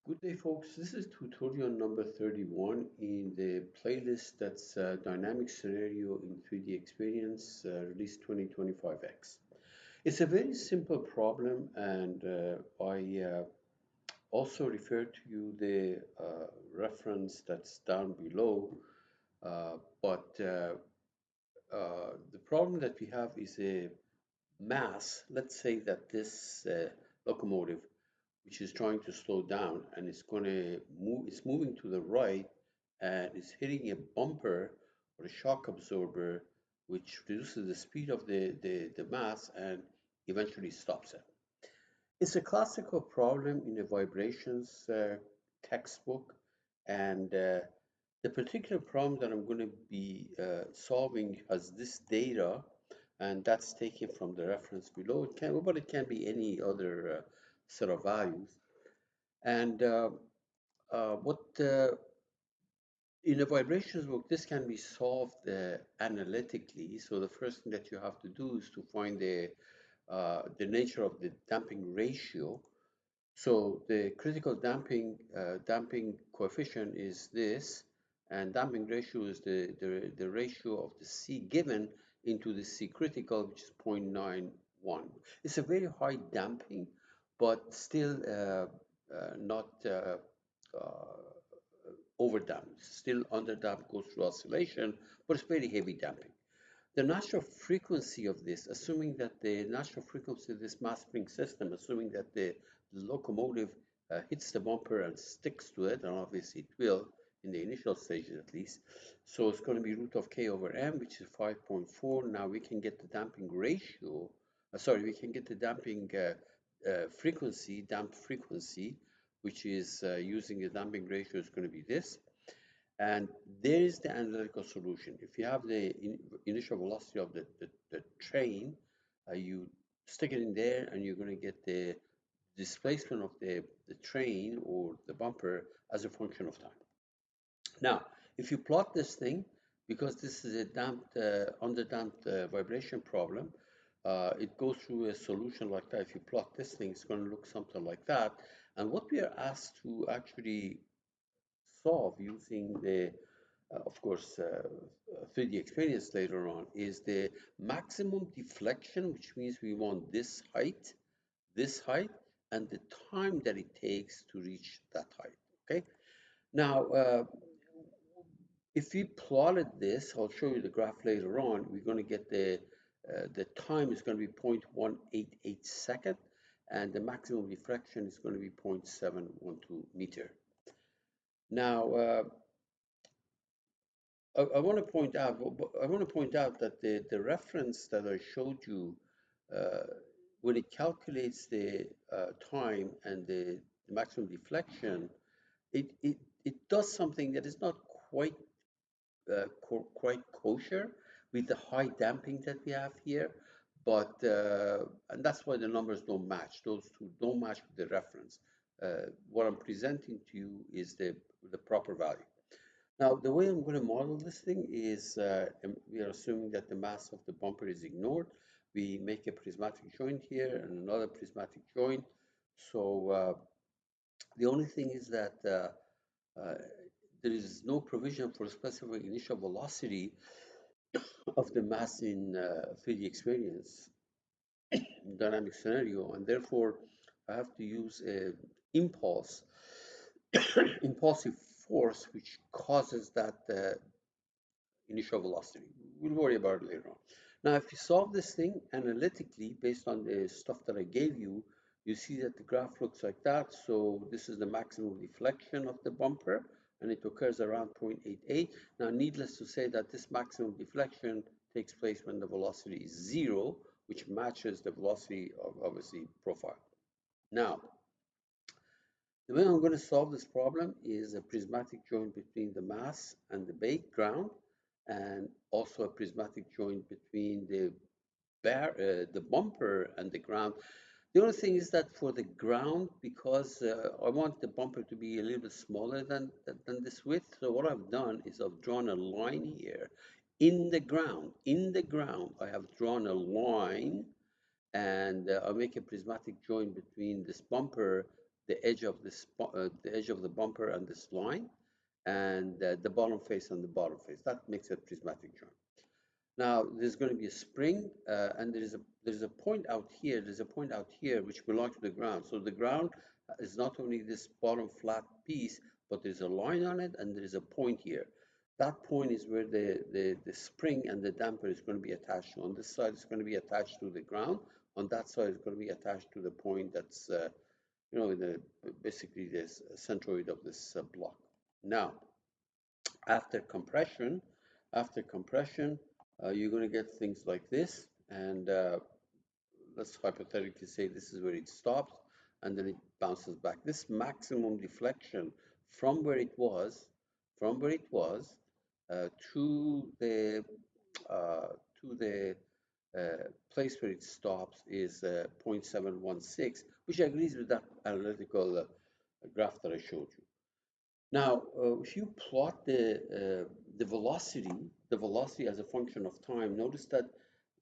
Good day, folks. This is tutorial number 31 in the playlist that's Dynamic Scenario in 3D Experience, release 2025x. It's a very simple problem, and I also refer to you the reference that's down below. But the problem that we have is a mass. Let's say that this locomotive, which is trying to slow down and it's going to move, it's moving to the right and it's hitting a bumper or a shock absorber, which reduces the speed of the mass and eventually stops it. It's a classical problem in the vibrations textbook, and the particular problem that I'm going to be solving has this data, and that's taken from the reference below. But it can be any other set of values. And what in a vibrations book, this can be solved analytically. So the first thing that you have to do is to find the nature of the damping ratio. So the critical damping coefficient is this, and damping ratio is the ratio of the C given into the C critical, which is 0.91. It's a very high damping, but still not overdamped. Still underdamped, goes through oscillation, but it's very heavy damping. The natural frequency of this, assuming that the natural frequency of this mass spring system, assuming that the locomotive hits the bumper and sticks to it, and obviously it will in the initial stages at least. So it's going to be root of k over m, which is 5.4. Now we can get the damping ratio, we can get the damping frequency, damped frequency, which is using the damping ratio is going to be this. And there is the analytical solution. If you have the initial velocity of the train, you stick it in there and you're going to get the displacement of the train or the bumper as a function of time. Now, if you plot this thing, because this is a underdamped vibration problem, it goes through a solution like that. If you plot this thing, it's going to look something like that. And what we are asked to actually solve using the, of course, 3D experience later on is the maximum deflection, which means we want this height, and the time that it takes to reach that height. Okay. Now, if we plotted this, I'll show you the graph later on. We're going to get the time is going to be 0.188 second, and the maximum deflection is going to be 0.712 meter. Now, I want to point out. I want to point out that the reference that I showed you, uh, when it calculates the time and the maximum deflection, it does something that is not quite quite kosher with the high damping that we have here. But and that's why the numbers don't match. Those two don't match with the reference. What I'm presenting to you is the proper value. Now, the way I'm going to model this thing is we are assuming that the mass of the bumper is ignored. We make a prismatic joint here and another prismatic joint. So the only thing is that uh, there is no provision for a specific initial velocity of the mass in 3D experience dynamic scenario, and therefore I have to use a impulse, impulsive force, which causes that initial velocity. We'll worry about it later on. Now, if you solve this thing analytically based on the stuff that I gave you, you see that the graph looks like that. So this is the maximum deflection of the bumper, and it occurs around 0.88. Now, needless to say that this maximum deflection takes place when the velocity is 0, which matches the velocity of, obviously, profile. Now, the way I'm going to solve this problem is a prismatic joint between the mass and the ground, and also a prismatic joint between the bumper and the ground. The only thing is that for the ground, because I want the bumper to be a little bit smaller than this width, so what I've done is I've drawn a line here in the ground. In the ground, I have drawn a line, and I'll make a prismatic joint between this bumper, the edge of the edge of the bumper and this line, and the bottom face and the bottom face. That makes a prismatic joint. Now there's going to be a spring, and there's a point out here. There's a point out here which belongs to the ground. So the ground is not only this bottom flat piece, but there's a line on it, and there's a point here. That point is where the spring and the damper is going to be attached to. On this side, it's going to be attached to the ground. On that side, it's going to be attached to the point that's basically this centroid of this block. Now, after compression, after compression, you're going to get things like this, and let's hypothetically say this is where it stops, and then it bounces back. This maximum deflection from where it was, to the place where it stops is 0.716, which agrees with that analytical graph that I showed you. Now, if you plot the velocity as a function of time, notice that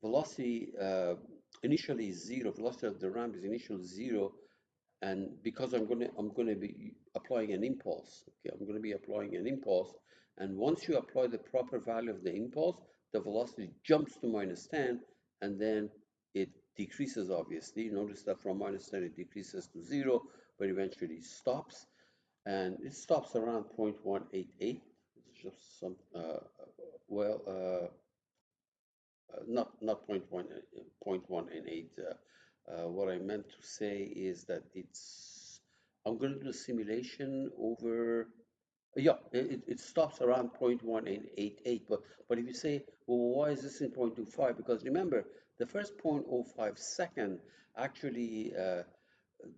velocity initially is zero. Velocity of the ramp is initially zero, and because I'm going to be applying an impulse. Okay, I'm going to be applying an impulse, and once you apply the proper value of the impulse, the velocity jumps to -10, and then it decreases. Obviously, notice that from -10 it decreases to zero, but eventually stops, and it stops around 0.188. It's just some well. Not 0.188. What I meant to say is that I'm going to do a simulation over, yeah, it stops around 0.188, but if you say, well, why is this in 0.25? Because remember, the first 0.05 second, actually,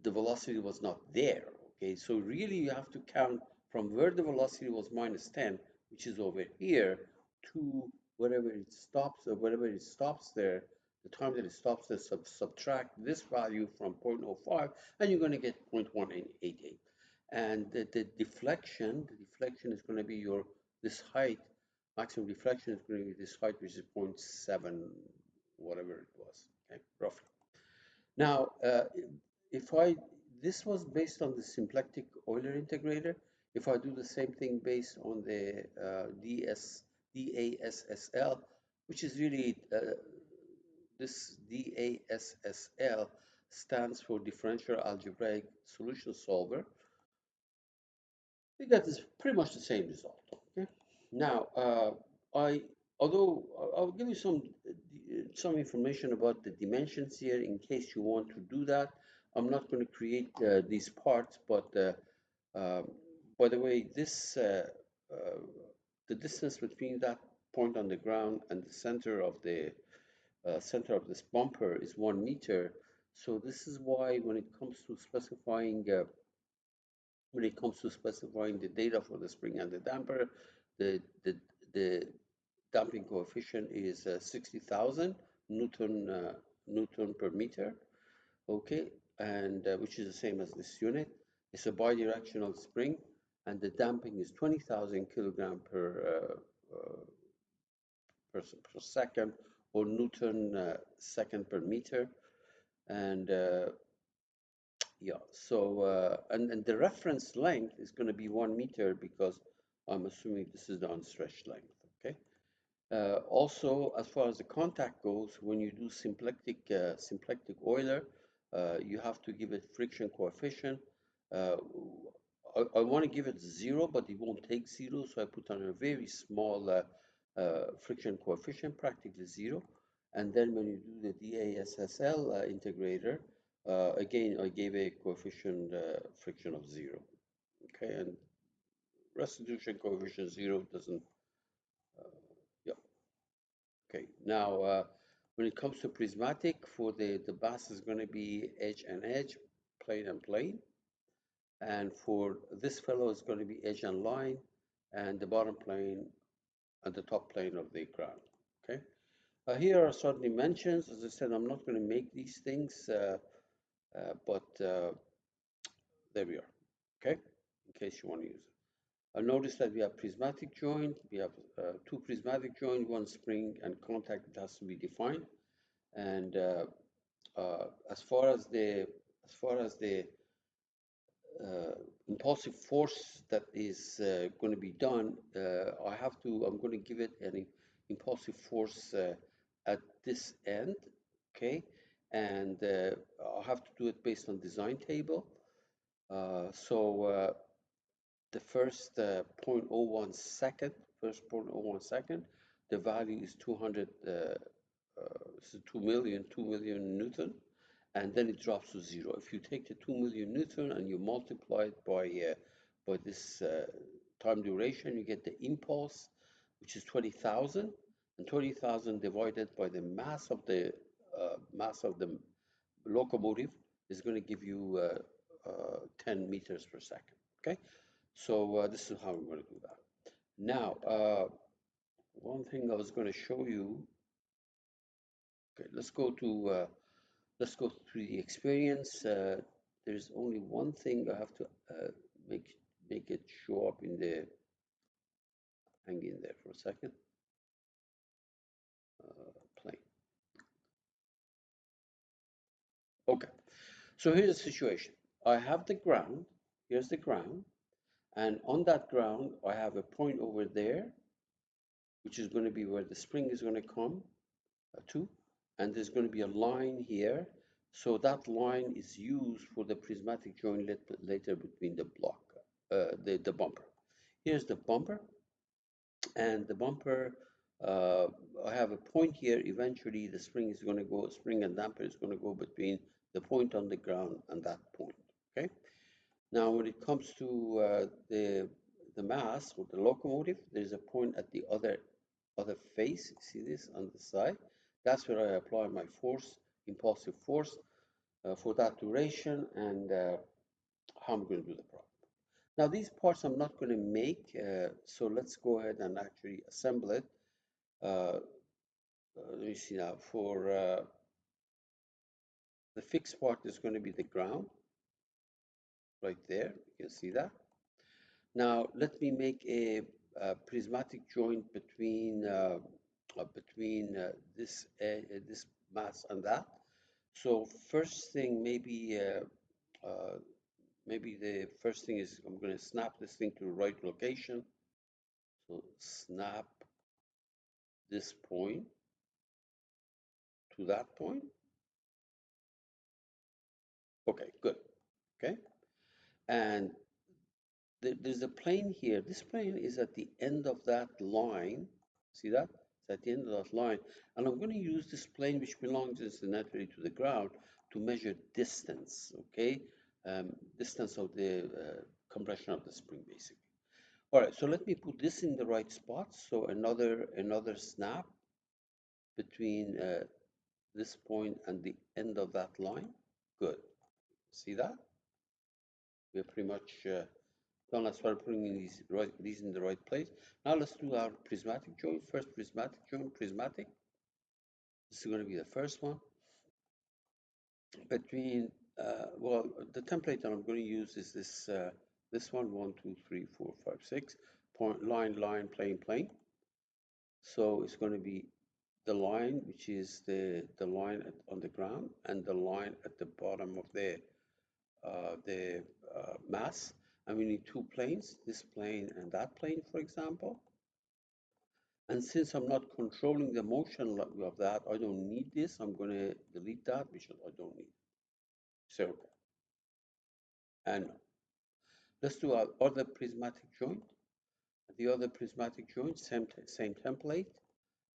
the velocity was not there, okay? So really you have to count from where the velocity was -10, which is over here, to wherever it stops, or wherever it stops there, the time that it stops there, subtract this value from 0.05, and you're going to get 0.188. And the deflection is going to be this height, maximum deflection is going to be this height, which is 0.7, whatever it was, okay, roughly. Now, this was based on the symplectic Euler integrator. If I do the same thing based on the DASSL, which is really, this DASSL stands for Differential Algebraic Solution Solver, we get this pretty much the same result. Okay. Now, although I'll give you some information about the dimensions here in case you want to do that. I'm not going to create these parts, but by the way, the distance between that point on the ground and the center of this bumper is 1 meter. So this is why when it comes to specifying the data for the spring and the damper, the damping coefficient is 60,000 Newton per meter, okay, and which is the same as this unit. It's a bidirectional spring, and the damping is 20,000 kilogram per second, or Newton second per meter, and yeah, so and the reference length is going to be 1 meter, because I'm assuming this is the unstretched length. Okay. Also, as far as the contact goes, when you do symplectic Euler, you have to give it friction coefficient. I want to give it 0, but it won't take 0, so I put on a very small friction coefficient, practically 0. And then when you do the DASSL integrator, again, I gave a coefficient friction of 0. Okay, and restitution coefficient 0 doesn't. Yeah. Okay. Now, when it comes to prismatic, for the bus is going to be edge and edge, plane and plane, and for this fellow is going to be edge and line, and the bottom plane and the top plane of the ground. Okay. Here are certain dimensions. As I said, I'm not going to make these things, but there we are. Okay, in case you want to use it. Notice that we have prismatic joint. We have 2 prismatic joint, 1 spring and contact that has to be defined. And as far as the impulsive force that is going to be done, I'm going to give it an impulsive force at this end, okay? And I'll have to do it based on design table. So the first 0.01 second, first 0.01 second, the value is 2 million Newton, and then it drops to zero. If you take the 2 million Newton and you multiply it by this time duration, you get the impulse, which is 20,000, and 20,000 divided by the mass of the locomotive is going to give you 10 meters per second. Okay, so this is how we're going to do that. Now, one thing I was going to show you. Okay, let's go through the experience. There's only one thing I have to make it show up in the. Hang in there for a second. Plane. Okay, so here's the situation. I have the ground. Here's the ground, and on that ground, I have a point over there, which is going to be where the spring is going to come to, and there's going to be a line here. So that line is used for the prismatic joint later between the block, the bumper. Here's the bumper, and the bumper, I have a point here. Eventually, the spring is going to go, spring and damper is going to go between the point on the ground and that point. Okay. Now, when it comes to the mass or the locomotive, there's a point at the other face. See this on the side? That's where I apply my force, impulsive force, for that duration, and how I'm going to do the problem. Now, these parts I'm not going to make, so let's go ahead and actually assemble it. Let me see now. For the fixed part is going to be the ground, right there. You can see that. Now, let me make a prismatic joint between this mass and that. So first thing, maybe the first thing is I'm going to snap this thing to the right location. So snap this point to that point. Okay, good. Okay, and there's a plane here. This plane is at the end of that line. See that? It's at the end of that line. And I'm going to use this plane, which belongs incidentally to the ground, to measure distance, okay? Distance of the compression of the spring, basically. All right, so let me put this in the right spot. So another snap between this point and the end of that line. Good. See that? We're pretty much done as far as putting in these in the right place. Now let's do our prismatic joint. First prismatic joint, prismatic. This is going to be the first one. Between, well, the template that I'm going to use is this one, 1, 2, 3, 4, 5, 6, point, line, plane. So it's going to be the line, which is the line on the ground, and the line at the bottom of the mass. And we need two planes, this plane and that plane, for example. And since I'm not controlling the motion of that, I don't need this. I'm going to delete that because I don't need it. So, okay. And let's do our other prismatic joint. The other prismatic joint, same template.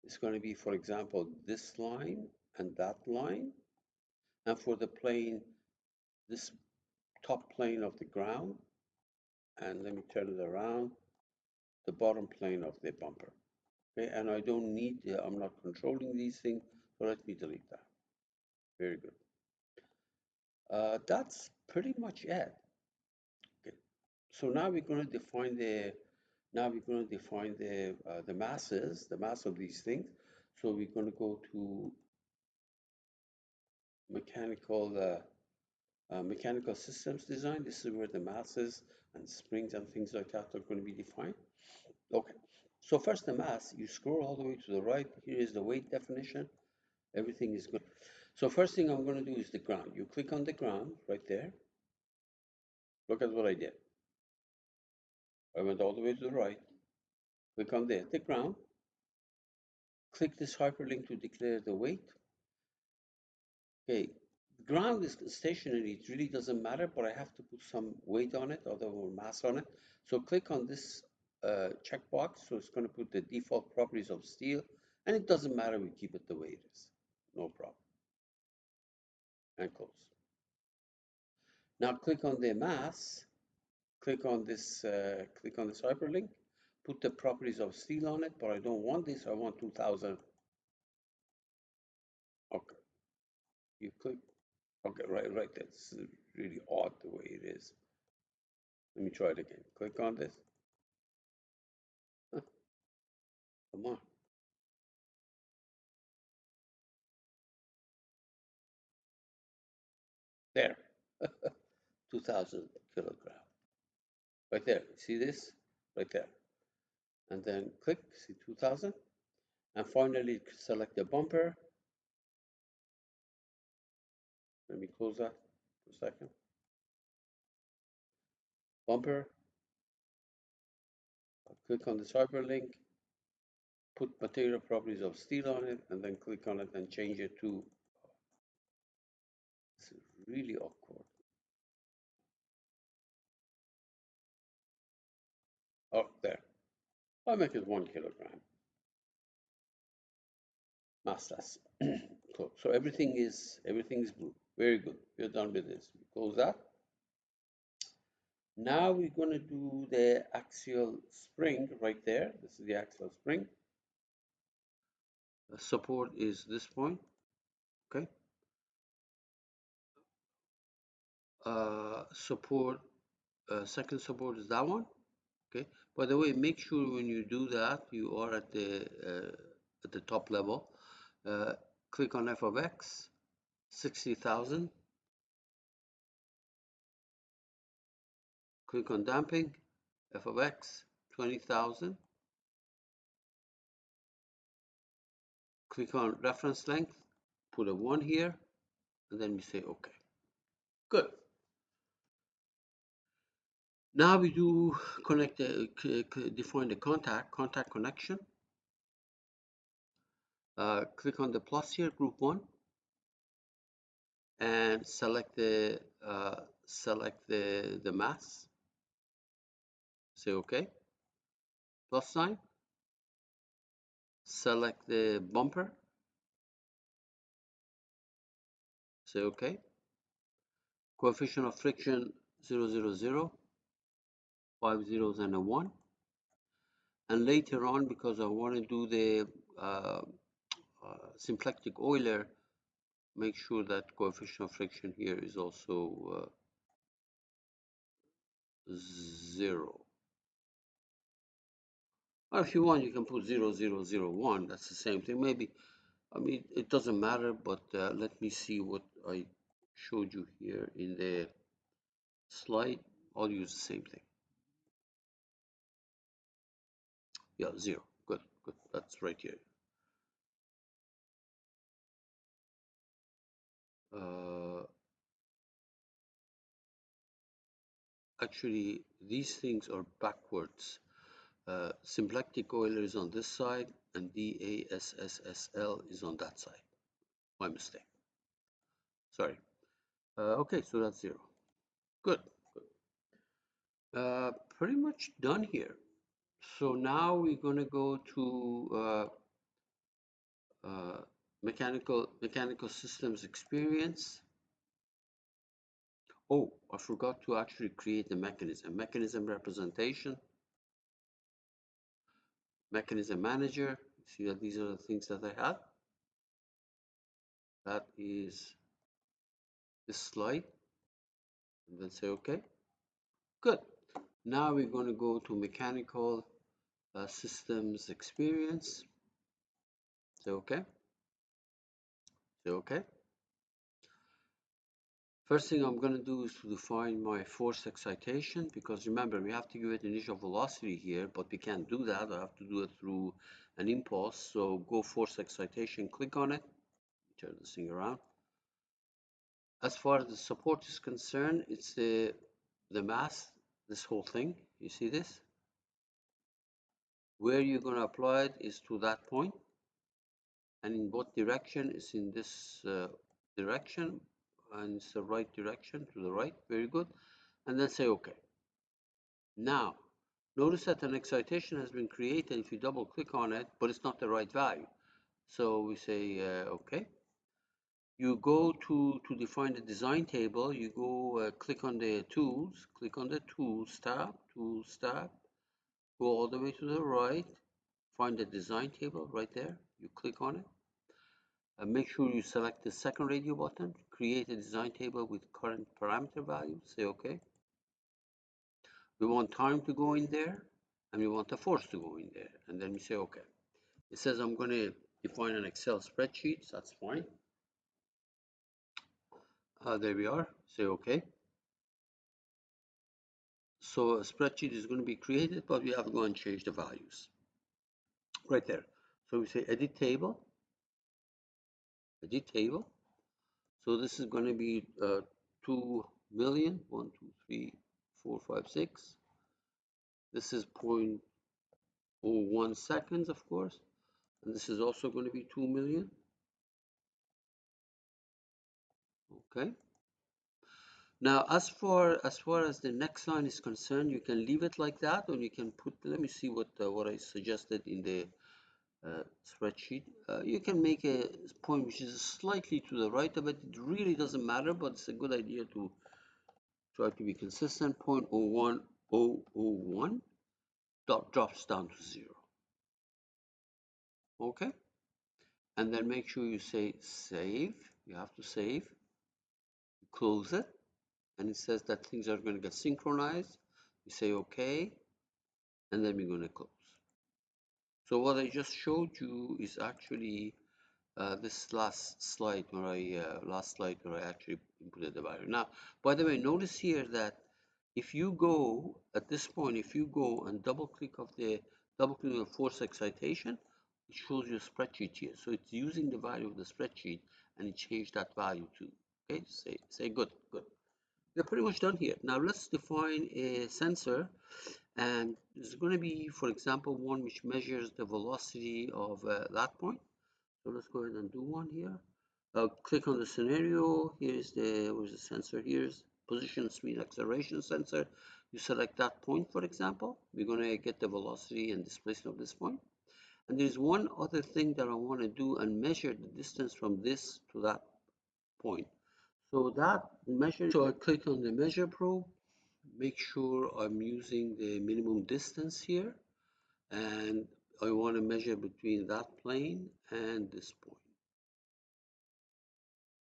It's going to be, for example, this line and that line. And for the plane, this top plane of the ground. And let me turn it around, the bottom plane of the bumper. Okay, and I don't need, I'm not controlling these things, so let me delete that. Very good. That's pretty much it. Okay, so now we're going to define the masses, the mass of these things. So we're going to go to mechanical systems design. This is where the masses and springs and things like that are going to be defined. Okay, so first the mass, you scroll all the way to the right. Here is the weight definition. Everything is good. So first thing I'm going to do is the ground. You click on the ground right there. Look at what I did. I went all the way to the right, click on the ground, click this hyperlink to declare the weight. Okay, the ground is stationary, it really doesn't matter, but I have to put some weight on it, or mass on it. So click on this checkbox, so it's going to put the default properties of steel, and it doesn't matter, we keep it the way it is, no problem, and close. Now click on the mass, click on this hyperlink, put the properties of steel on it, but I don't want this, I want 2000. Okay, you click, okay, right, that's really odd the way it is. Let me try it again. Click on this. Huh, come on. There. 2000 kilogram. Right there. See this? Right there. And then click, see 2000. And finally select the bumper. Let me close that for a second. Bumper. Click on this hyperlink. Put material properties of steel on it, and then click on it and change it to. It's really awkward. Oh, there. I'll make it 1 kilogram. Mass test. Cool. So everything is blue. Very good. We're done with this. We close that. Now we're going to do the axial spring right there. This is the axial spring. The support is this point. Okay. Second support is that one. Okay. By the way, make sure when you do that, you are at the top level. Click on f of x, 60,000. Click on damping, f of x, 20,000. Click on reference length, put a 1 here, and then we say OK. Good. Now we do define the contact connection. Click on the plus here, group 1, and select the mass. Say OK. Plus sign. Select the bumper. Say OK. Coefficient of friction 0, 5 zeros and a 1. And later on, because I want to do the symplectic Euler, make sure that coefficient of friction here is also 0. Or if you want, you can put 0, 0, 0, 1. That's the same thing. Maybe, I mean, it doesn't matter, but let me see what I showed you here in the slide. I'll use the same thing. Yeah, 0. Good. That's right here. Actually, these things are backwards. Symplectic Euler is on this side, and DASSSL is on that side. My mistake. Sorry. Okay, so that's 0. Good. Pretty much done here. So now we're going to go to mechanical systems experience. Oh, I forgot to actually create the mechanism representation, mechanism manager. See that these are the things that I have. That is this slide, and then say OK. Good. Now we're going to go to mechanical systems experience. Say OK. Say OK. First thing I'm going to do is to define my force excitation, because remember, we have to give it initial velocity here, but we can't do that. I have to do it through an impulse. So go force excitation, click on it, turn this thing around. As far as the support is concerned, it's the the mass, this whole thing, you see this? Where you're going to apply it is to that point, and in what direction is in this direction, and it's the right direction, to the right. Very good. And then say OK. Now, notice that an excitation has been created if you double click on it, but it's not the right value. So we say OK. You go to define the design table, you go click on the tools, click on the tools tab, go all the way to the right, find the design table right there, you click on it. Make sure you select the second radio button, create a design table with current parameter value, say OK. We want time to go in there, and we want the force to go in there, and then we say OK. It says I'm going to define an Excel spreadsheet, so that's fine. There we are, say OK. So a spreadsheet is going to be created, but we have to go and change the values right there. So we say edit table. So this is going to be 2 million, 1, 2, 3, 4, 5, 6. This is 0.01 seconds, of course, and this is also going to be 2 million. Okay. Now, as far as the next line is concerned, you can leave it like that, or you can put. Let me see what I suggested in the spreadsheet. You can make a point which is slightly to the right of it. It really doesn't matter, but it's a good idea to try to be consistent. 0.01001 drops down to 0. Okay, and then make sure you say save. You have to save. Close it, and it says that things are going to get synchronized. You say OK, and then we're going to close. So what I just showed you is actually this last slide where I actually inputted the value. Now, by the way, notice here that if you go at this point, if you go and double click on the force excitation, it shows you a spreadsheet here. So it's using the value of the spreadsheet, and it changed that value too. Okay, say good. We're pretty much done here. Now let's define a sensor, and there's going to be, for example, one which measures the velocity of that point. So let's go ahead and do one here. Click on the scenario. Where's the sensor? Here's position, speed, acceleration sensor. You select that point, for example. We're going to get the velocity and displacement of this point. And there's one other thing that I want to do and measure the distance from this to that point. So that measure. So I click on the measure probe. Make sure I'm using the minimum distance here, and I want to measure between that plane and this point.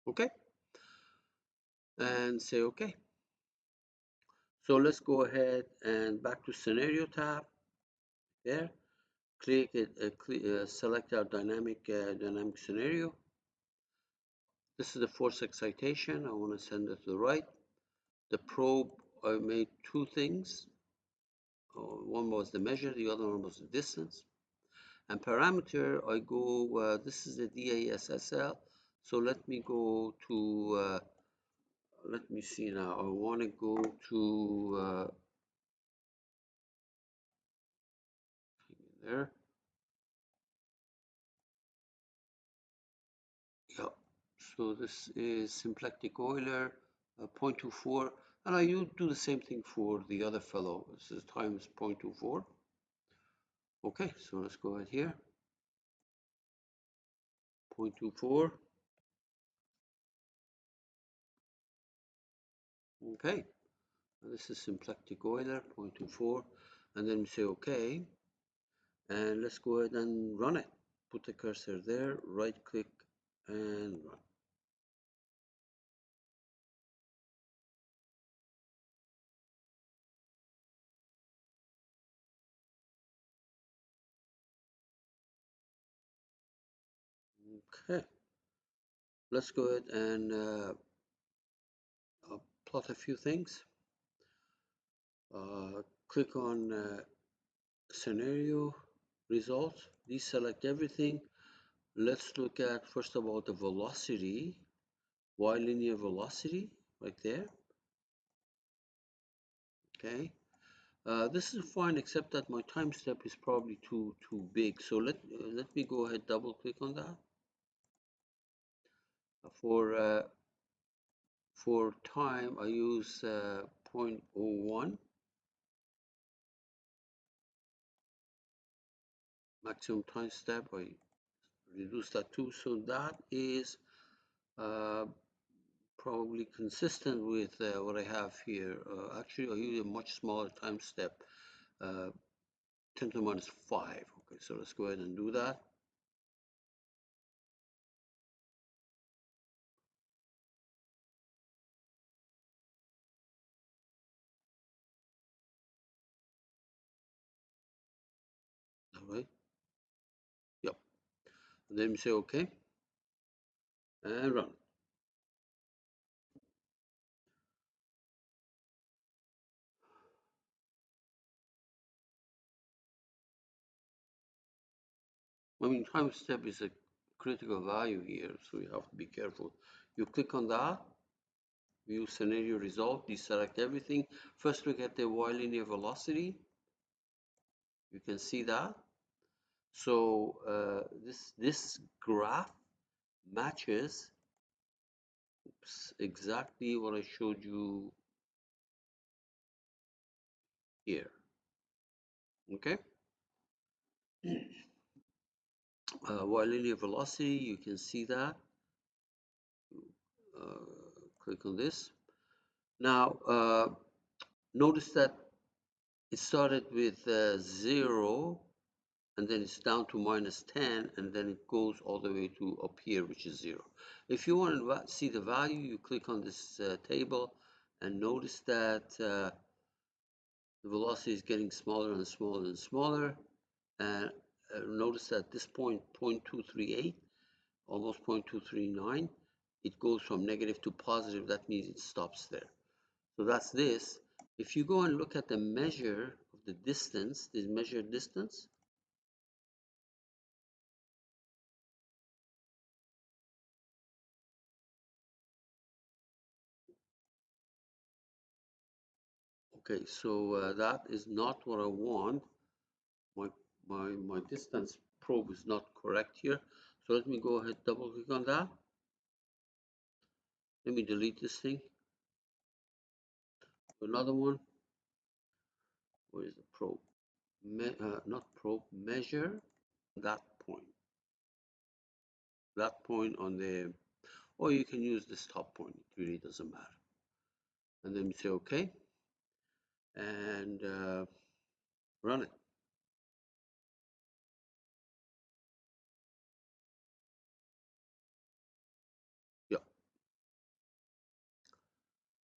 Okay, and say OK. So let's go ahead and back to scenario tab there. Click it, select our dynamic scenario. This is the force excitation. I want to send it to the right. The probe, I made two things. One was the measure, the other one was the distance. And parameter, I go, this is the DASSL. So let me go to, let me see now. I want to go to there. Yeah. So this is symplectic Euler 0.24, and I do the same thing for the other fellow. This is times 0.24. Okay, so let's go ahead here. 0.24. Okay, this is symplectic Euler 0.24, and then we say OK, and let's go ahead and run it. Put the cursor there, right click, and run. Okay, let's go ahead and plot a few things. Click on scenario results, deselect everything. Let's look at first of all the velocity, y linear velocity right there. Okay. This is fine, except that my time step is probably too big. So let me go ahead, double click on that. For time, I use 0.01 maximum time step. I reduce that too. So that is uh, probably consistent with what I have here. Actually, I use a much smaller time step, 10 to the minus 5. Okay, so let's go ahead and do that. All right. Yep. And then we say OK and run. I mean, time step is a critical value here, so you have to be careful. You click on that, view scenario result, deselect everything. First look at the y linear velocity. You can see that. So this graph matches exactly what I showed you here. Okay. Y linear velocity, you can see that. Click on this. Now, notice that it started with 0, and then it's down to minus 10, and then it goes all the way to up here, which is 0. If you want to see the value, you click on this table, and notice that the velocity is getting smaller and smaller and smaller. And notice that this point, 0.238, almost 0.239, it goes from negative to positive. That means it stops there. So that's this. If you go and look at the measure of the distance, this measured distance, okay, so that is not what I want. My distance probe is not correct here. So let me go ahead, double click on that. Let me delete this thing. Another one. Where is the probe? Not probe, measure that point. That point on the, or you can use this top point. It really doesn't matter. And then we say OK, and run it. Yeah.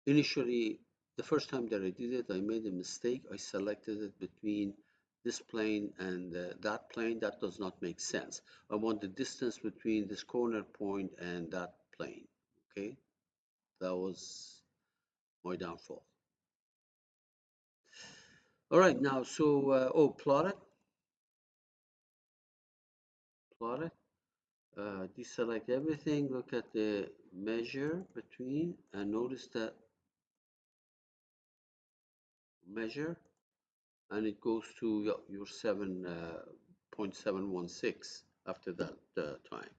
Initially, the first time that I did it, I made a mistake. I selected it between this plane and that plane. That does not make sense. I want the distance between this corner point and that plane. Okay, that was my downfall. All right, now, so, oh, plot it. Plot it. Deselect everything. Look at the measure between, and notice that measure, and it goes to your 7.716 after that time.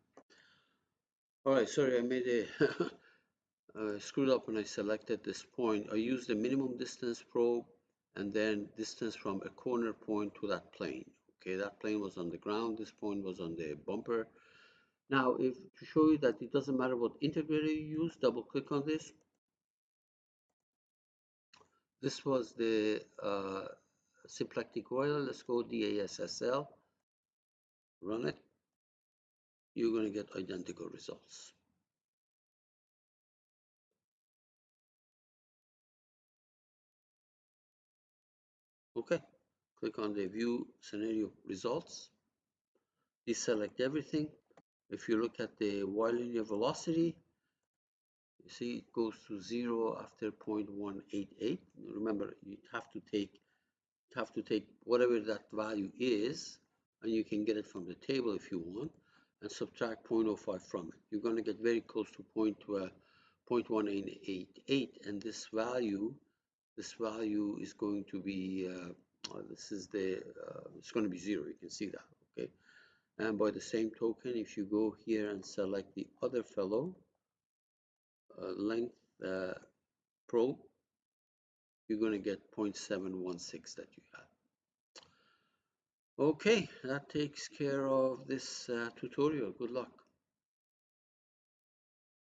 All right, sorry, I made a screwed up when I selected this point. I used the minimum distance probe and then distance from a corner point to that plane. Okay, that plane was on the ground, this point was on the bumper. Now, if to show you that it doesn't matter what integrator you use, double click on this. This was the symplectic oil. Let's go DASSL, run it. You're going to get identical results. Okay, click on the view scenario results. Deselect everything. If you look at the y linear velocity, you see it goes to 0 after 0.188. Remember, you have to take whatever that value is, and you can get it from the table if you want, and subtract 0.05 from it. You're going to get very close to 0.1888, and this value this value is going to be, this is the, it's going to be 0. You can see that, okay? And by the same token, if you go here and select the other fellow, length probe, you're going to get 0.716 that you had. Okay, that takes care of this tutorial. Good luck.